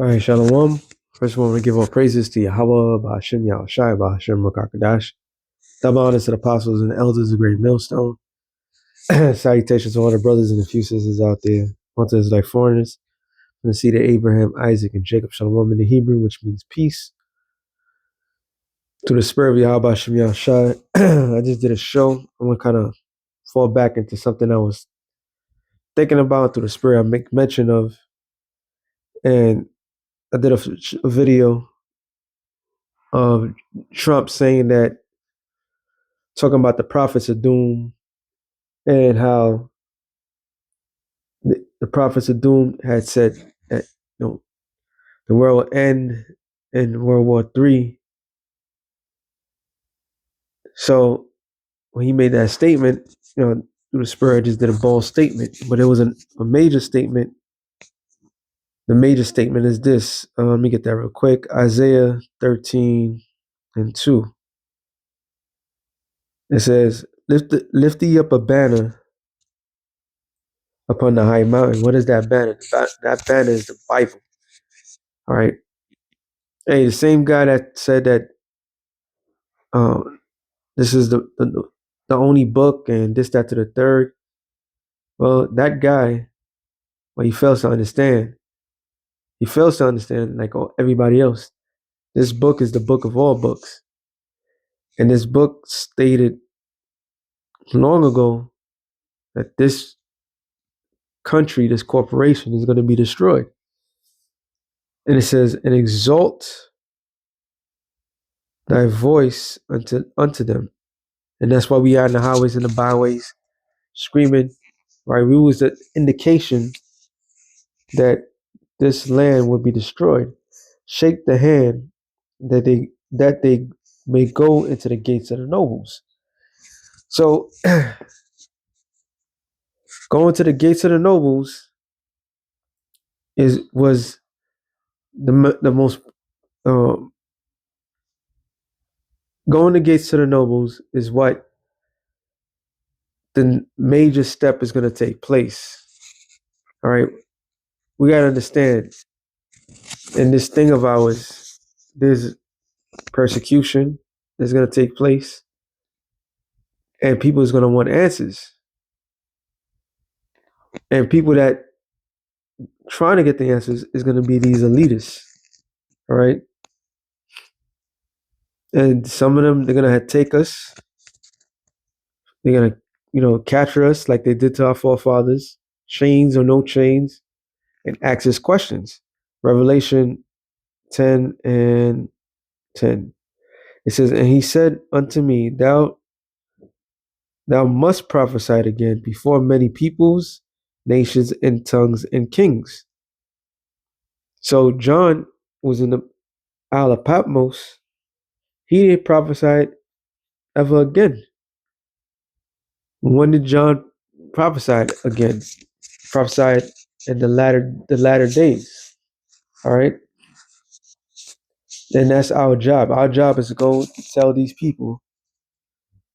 All right, Shalom. First, we want to give all praises to Yahweh, Ba'ashem, Yahushai, Ba'ashem, Rakakadash. Double honors to the apostles and elders of Great Millstone. Salutations to all the brothers and the few sisters out there. Onto us like foreigners. From the seed of Abraham, Isaac, and Jacob, Shalom in the Hebrew, which means peace. To the spirit of Yahweh, Ba'ashem, Yahushai. I just did a show. I'm going to kind of fall back into something I was thinking about through the spirit I make mention of. And I did a video of Trump saying that, talking about the prophets of doom and how the prophets of doom had said that the world will end in World War III. So when he made that statement, through the spirit, just did a bold statement, but it was a major statement. The major statement is this. Let me get that real quick. Isaiah 13:2. It says, lift thee up a banner upon the high mountain. What is that banner? That banner is the Bible. All right. Hey, the same guy that said that this is the only book and this, that, to the third. Well, that guy, what he fails to understand, like everybody else, this book is the book of all books. And this book stated long ago that this country, this corporation, is going to be destroyed. And it says, and exalt thy voice unto them. And that's why we are in the highways and the byways screaming, right? We was the indication that this land would be destroyed. Shake the hand that they may go into the gates of the nobles. So going to the gates of the nobles was the most going to gates to the nobles is what the major step is going to take place. All right, we got to understand in this thing of ours, there's persecution that's going to take place, and people is going to want answers, and people that trying to get the answers is going to be these elitists. All right, and some of them, they're going to take us, they're going to capture us like they did to our forefathers, chains or no chains, and ask us questions. Revelation 10:10. It says, and he said unto me, thou must prophesy again before many peoples, nations, and tongues, and kings. So John was in the Isle of Patmos. He didn't prophesy ever again. When did John prophesy again? Prophesied in the latter days. All right. Then that's our job. Our job is to go tell these people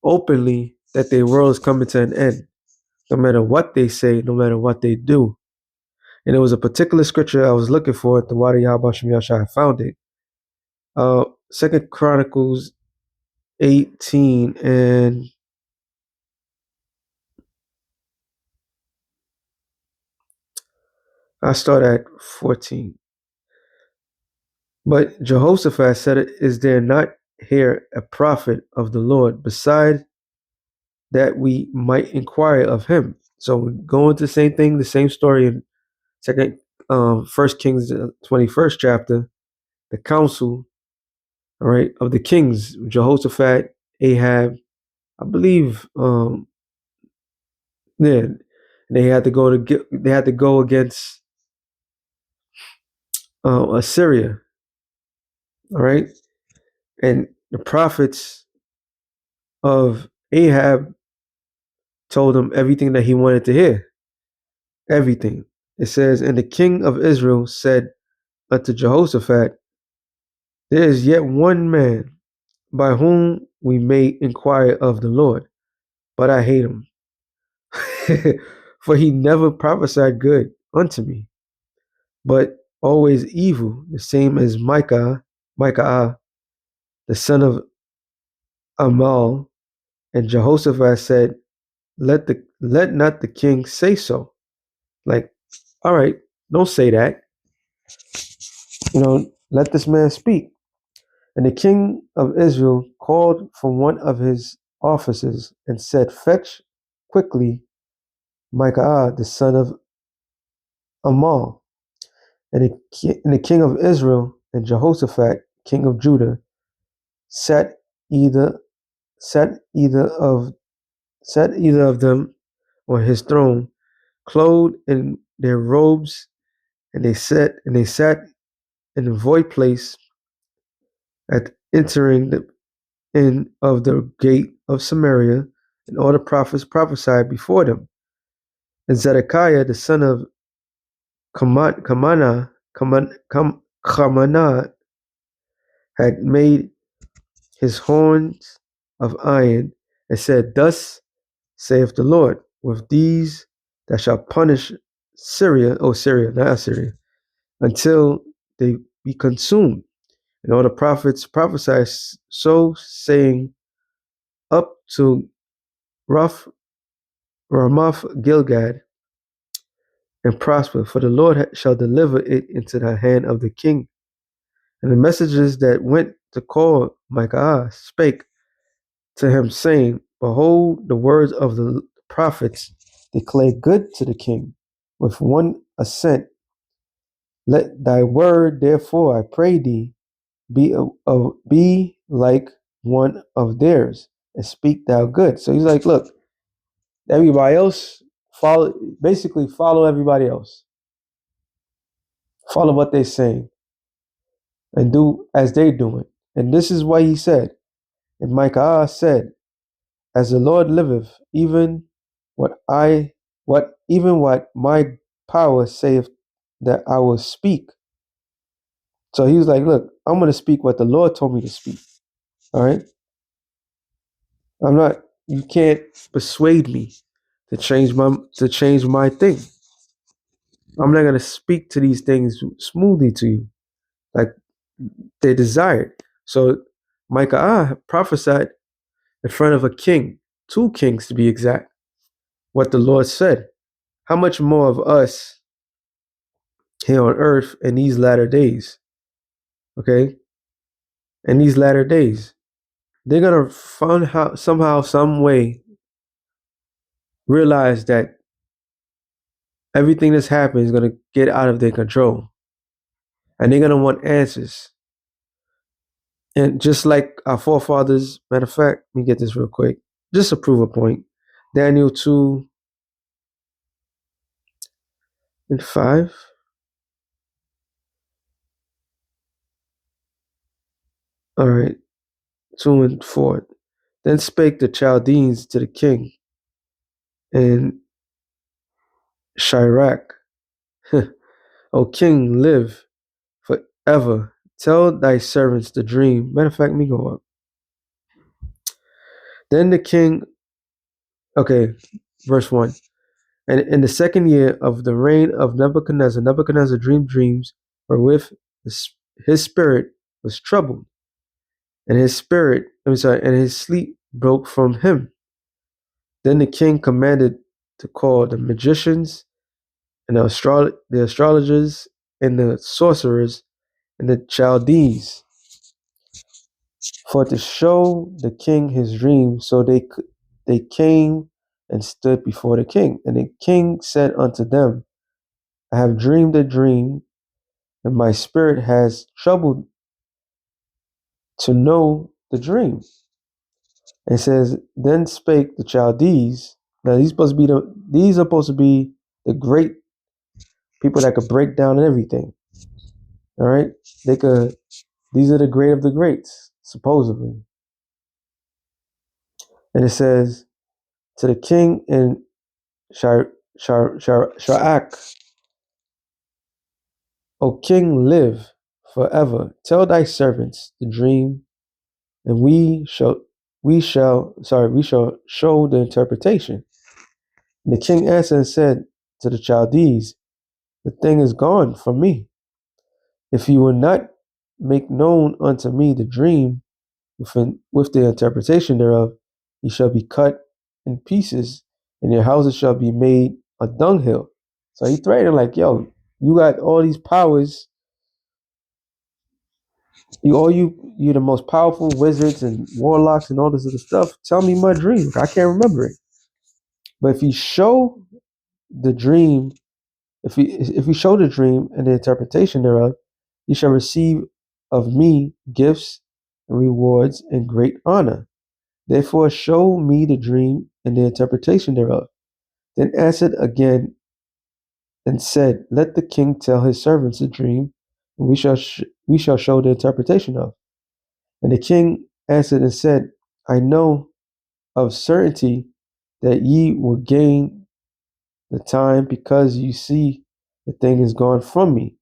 openly that their world is coming to an end, no matter what they say, no matter what they do. And it was a particular scripture I was looking for at the Wadi Yahbashim Yashai. I found it. 2 Chronicles 18 and I start at 14. But Jehoshaphat said, is there not here a prophet of the Lord beside that we might inquire of him? So we go into the same thing, the same story in First Kings, 21st chapter, the council, all right, of the kings, Jehoshaphat, Ahab, I believe, they had to go against Assyria, all right, and the prophets of Ahab told him everything that he wanted to hear, everything. It says, and the king of Israel said unto Jehoshaphat, there is yet one man by whom we may inquire of the Lord, but I hate him, for he never prophesied good unto me, but always evil, the same as Micah, the son of Amal. And Jehoshaphat said, let not the king say so. Like, all right, don't say that. Let this man speak. And the king of Israel called for one of his officers and said, fetch quickly Micah, the son of Amal. And the king of Israel and Jehoshaphat, king of Judah, sat either sat either of sat either of them on his throne, clothed in their robes, and they sat in the void place at entering the in of the gate of Samaria, and all the prophets prophesied before them. And Zedekiah, the son of Kamana, had made his horns of iron, and said, thus saith the Lord, with these that shall punish Syria, not Assyria, until they be consumed. And all the prophets prophesied so, saying, up to Ramoth Gilgad, and prosper, for the Lord shall deliver it into the hand of the king. And the messengers that went to call Micah spake to him, saying, behold, the words of the prophets declare good to the king, with one assent. Let thy word, therefore, I pray thee, be like one of theirs, and speak thou good. So he's like, look, everybody else follow everybody else. Follow what they're saying and do as they're doing. And this is what he said. And Micah said, as the Lord liveth, even what my power saith that I will speak. So he was like, look, I'm going to speak what the Lord told me to speak. All right. You can't persuade me to change my thing. I'm not going to speak to these things smoothly to you like they desired. So Micah prophesied in front of a king, 2 kings to be exact, what the Lord said. How much more of us here on earth in these latter days? Okay? In these latter days, they're going to somehow, some way realize that everything that's happening is going to get out of their control. And they're going to want answers. And just like our forefathers, matter of fact, let me get this real quick, just to prove a point. Daniel 2 and 5. All right, 2 and 4. Then spake the Chaldeans to the king and Shirach, O king, live forever. Tell thy servants the dream. Matter of fact, let me go up. Then the king, okay, verse 1. And in the second year of the reign of Nebuchadnezzar dreamed dreams wherewith his spirit was troubled, and his sleep broke from him. Then the king commanded to call the magicians and the astrologers and the sorcerers and the Chaldees for to show the king his dream. So they came and stood before the king. And the king said unto them, I have dreamed a dream, and my spirit has troubled to know the dream. And it says, then spake the Chaldees. Now these are supposed to be the great people that could break down everything. All right, these are the great of the greats, supposedly. And it says to the king in Sha'ak, O king, live forever. Tell thy servants the dream, and we shall show the interpretation. And the king answered and said to the Chaldees, the thing is gone from me, If you will not make known unto me the dream with the interpretation thereof, ye shall be cut in pieces, and your houses shall be made a dunghill. So he threatened, like, yo, you got all these powers. You're the most powerful wizards and warlocks and all this other stuff. Tell me my dream. I can't remember it. But if you show the dream, if you show the dream and the interpretation thereof, you shall receive of me gifts and rewards and great honor. Therefore show me the dream and the interpretation thereof. Then answered again and said, let the king tell his servants the dream, and we shall show the interpretation of. And the king answered and said, I know of certainty that ye will gain the time, because you see the thing is gone from me.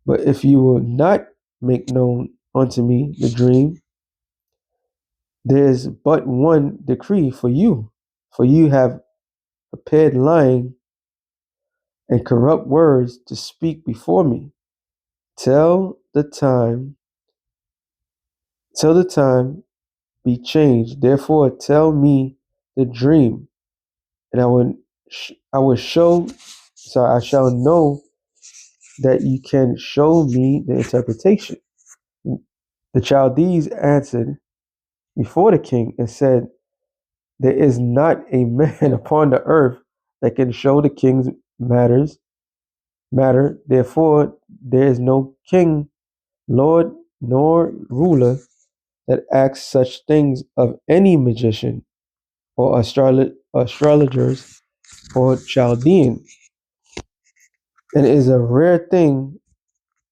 But if you will not make known unto me the dream, there is but one decree for you have prepared lying and corrupt words to speak before me. Till the time be changed. Therefore tell me the dream, and I shall know that you can show me the interpretation. The Chaldees answered before the king and said, there is not a man upon the earth that can show the king's matter. Therefore, there is no king, lord, nor ruler that asks such things of any magician or astrologers or Chaldean. And it is a rare thing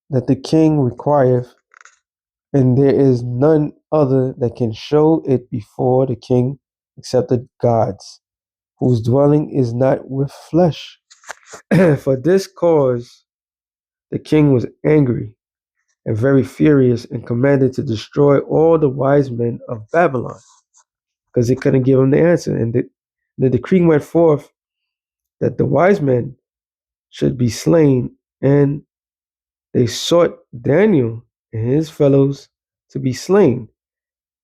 that the king requireth, and there is none other that can show it before the king except the gods, whose dwelling is not with flesh. For this cause the king was angry and very furious, and commanded to destroy all the wise men of Babylon, because they couldn't give him the answer. And the decree went forth that the wise men should be slain, and they sought Daniel and his fellows to be slain.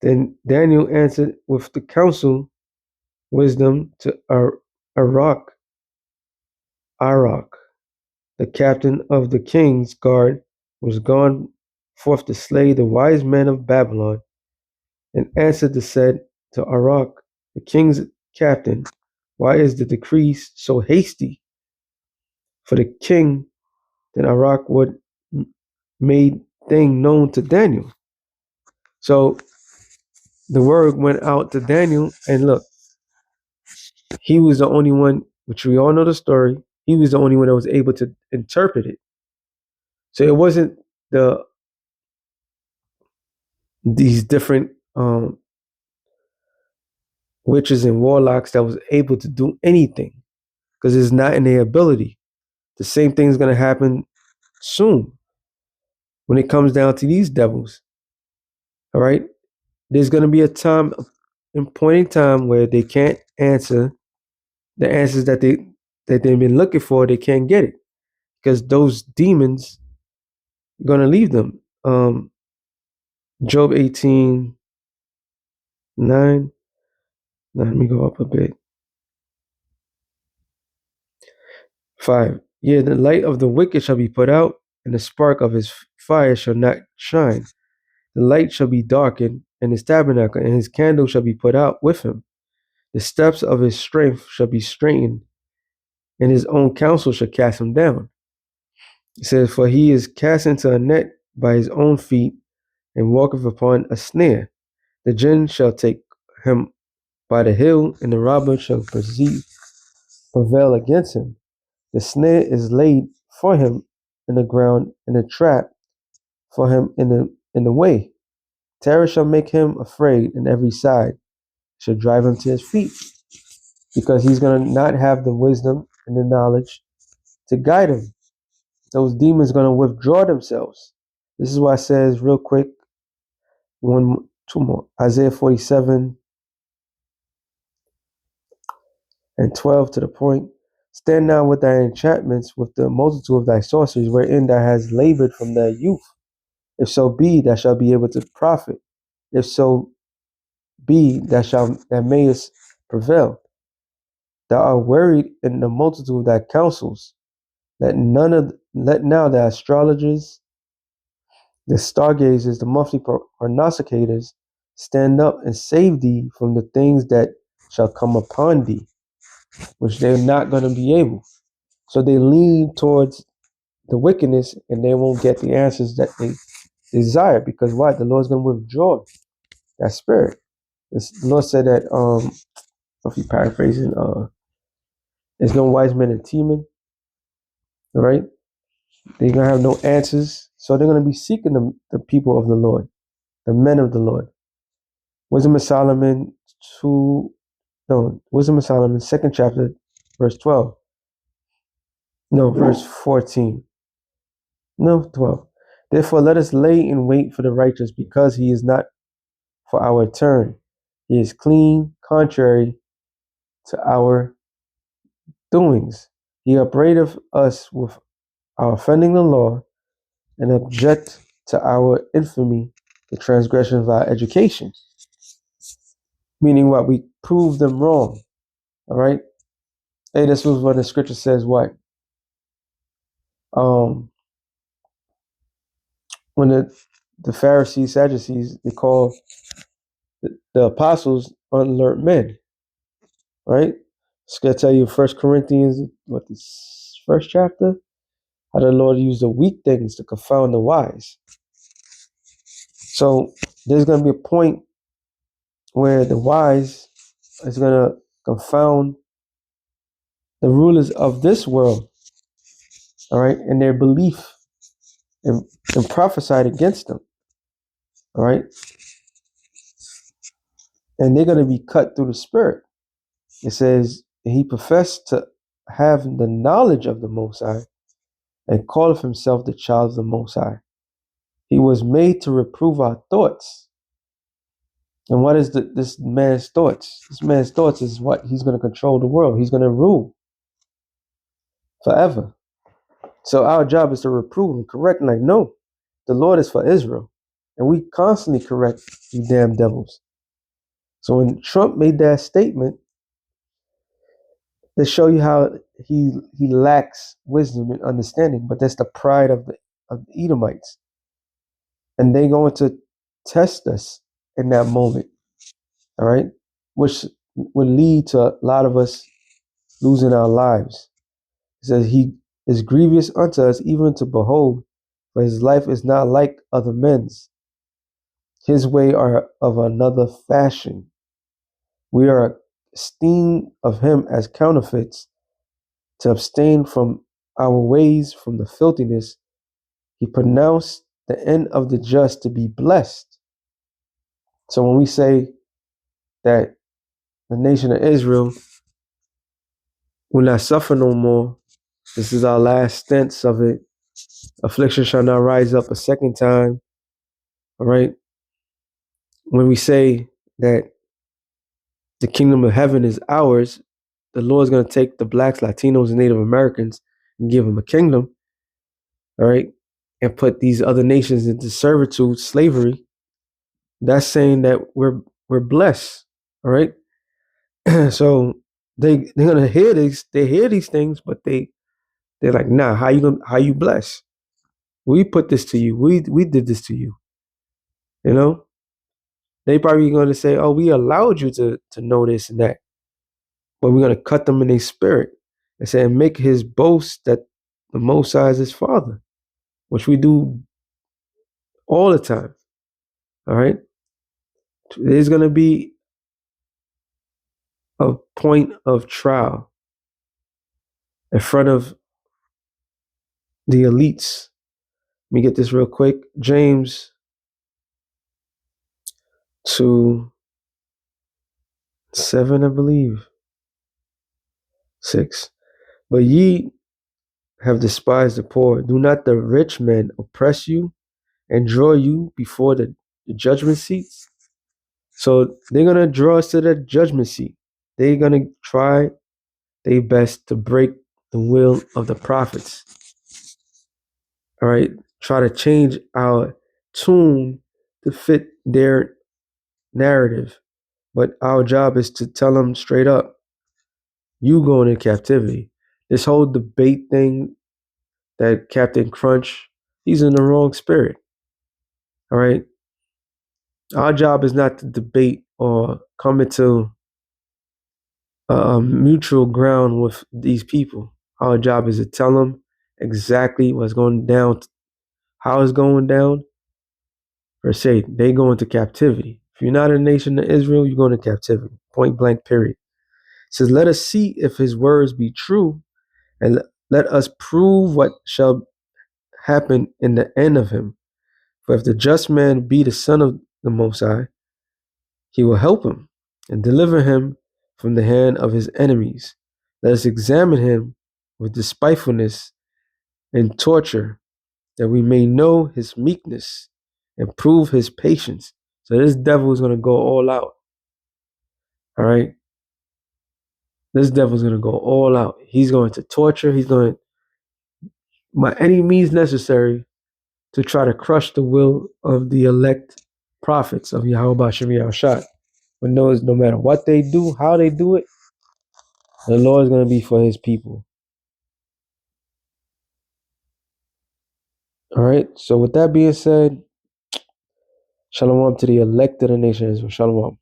Then Daniel answered with the counsel wisdom to Arok, the captain of the king's guard, was gone forth to slay the wise men of Babylon, and answered the said to Arok, the king's captain, why is the decree so hasty? For the king, then Arok would made thing known to Daniel. So the word went out to Daniel, and look, he was the only one, which we all know the story. He was the only one that was able to interpret it. So it wasn't these different witches and warlocks that was able to do anything, because it's not in their ability. The same thing is going to happen soon when it comes down to these devils. All right, there's going to be a point in time where they can't answer the answers that they've been looking for. They can't get it because those demons are going to leave them. Job 18:9. Now let me go up a bit. 5. Yeah, the light of the wicked shall be put out, and the spark of his fire shall not shine. The light shall be darkened in his tabernacle, and his candle shall be put out with him. The steps of his strength shall be straitened, and his own counsel shall cast him down. It says, for he is cast into a net by his own feet, and walketh upon a snare. The jinn shall take him by the heel, and the robber shall prevail against him. The snare is laid for him in the ground, and a trap for him in the way. Terror shall make him afraid, and every side shall drive him to his feet, because he's going to not have the wisdom and the knowledge to guide him. Those demons are going to withdraw themselves. This is why it says, real quick, two more. Isaiah 47:12 to the point. Stand now with thy enchantments, with the multitude of thy sorceries, wherein thou hast labored from thy youth. If so be, thou shalt be able to profit. If so be, thou mayest prevail. Thou art wearied in the multitude of thy counsels. Let now the astrologers, the stargazers, the monthly prognosticators stand up and save thee from the things that shall come upon thee, which they're not going to be able. So they lean towards the wickedness and they won't get the answers that they desire, because why? The Lord's going to withdraw that spirit. The Lord said that, if you paraphrasing, there's no wise men in Teman, all right? They're going to have no answers. So they're going to be seeking the people of the Lord, the men of the Lord. Wisdom of Solomon Wisdom of Solomon, 2nd chapter, verse 12. No, verse 14. No, 12. Therefore, let us lay in wait for the righteous, because he is not for our turn. He is clean, contrary to our doings. He upbraideth us with our offending the law, and object to our infamy, the transgression of our education. Meaning what? We prove them wrong. All right? Hey, this was what the scripture says what? When the Pharisees, Sadducees, they call the apostles unlearned men, right? It's going to tell you 1 Corinthians, the first chapter? How the Lord used the weak things to confound the wise. So there's going to be a point where the wise is going to confound the rulers of this world, all right, and their belief and prophesied against them, all right? And they're going to be cut through the spirit. It says, he professed to have the knowledge of the Most High and calleth himself the child of the Most High. He was made to reprove our thoughts. And what is this man's thoughts? This man's thoughts is what? He's going to control the world. He's going to rule forever. So our job is to reprove and correct. Like, no, the Lord is for Israel. And we constantly correct you damn devils. So when Trump made that statement, to show you how he lacks wisdom and understanding, but that's the pride of the Edomites. And they're going to test us in that moment, all right? Which would lead to a lot of us losing our lives. It says he is grievous unto us even to behold, for his life is not like other men's. His way are of another fashion. We are esteemed of him as counterfeits, to abstain from our ways, from the filthiness. He pronounced the end of the just to be blessed. So when we say that the nation of Israel will not suffer no more, this is our last stance of it. Affliction shall not rise up a second time. All right. When we say that the kingdom of heaven is ours, the Lord's going to take the blacks, Latinos, and Native Americans and give them a kingdom. All right. And put these other nations into servitude, slavery. That's saying that we're blessed. All right. So they're gonna hear these things, but they're like, nah, how you bless? We put this to you. We did this to you. You know? They probably gonna say, oh, we allowed you to know this and that. But we're gonna cut them in their spirit and say, and make his boast that the Most High is his father, which we do all the time. All right. There's gonna be a point of trial in front of the elites. Let me get this real quick. James 2:7, I believe. 6. But ye have despised the poor. Do not the rich men oppress you and draw you before the judgment seats? So they're going to draw us to the judgment seat. They're going to try their best to break the will of the prophets. All right. Try to change our tune to fit their narrative. But our job is to tell them straight up, you going in captivity. This whole debate thing that Captain Crunch, he's in the wrong spirit. All right. Our job is not to debate or come into a mutual ground with these people. Our job is to tell them exactly what's going down, how it's going down. Per se, they go into captivity. If you're not a nation of Israel, you go into captivity. Point blank, period. It says, let us see if his words be true, and let us prove what shall happen in the end of him. For if the just man be the son of the Most High, he will help him and deliver him from the hand of his enemies. Let us examine him with despitefulness and torture, that we may know his meekness and prove his patience. So this devil is going to go all out. All right. This devil is going to go all out. He's going to torture. He's going, by any means necessary, to try to crush the will of the elect prophets of Yahweh Bashem Yahushua. But knows no matter what they do, how they do it, the Lord is going to be for his people. All right. So with that being said, shalom to the elect of the nation of Israel. Shalom.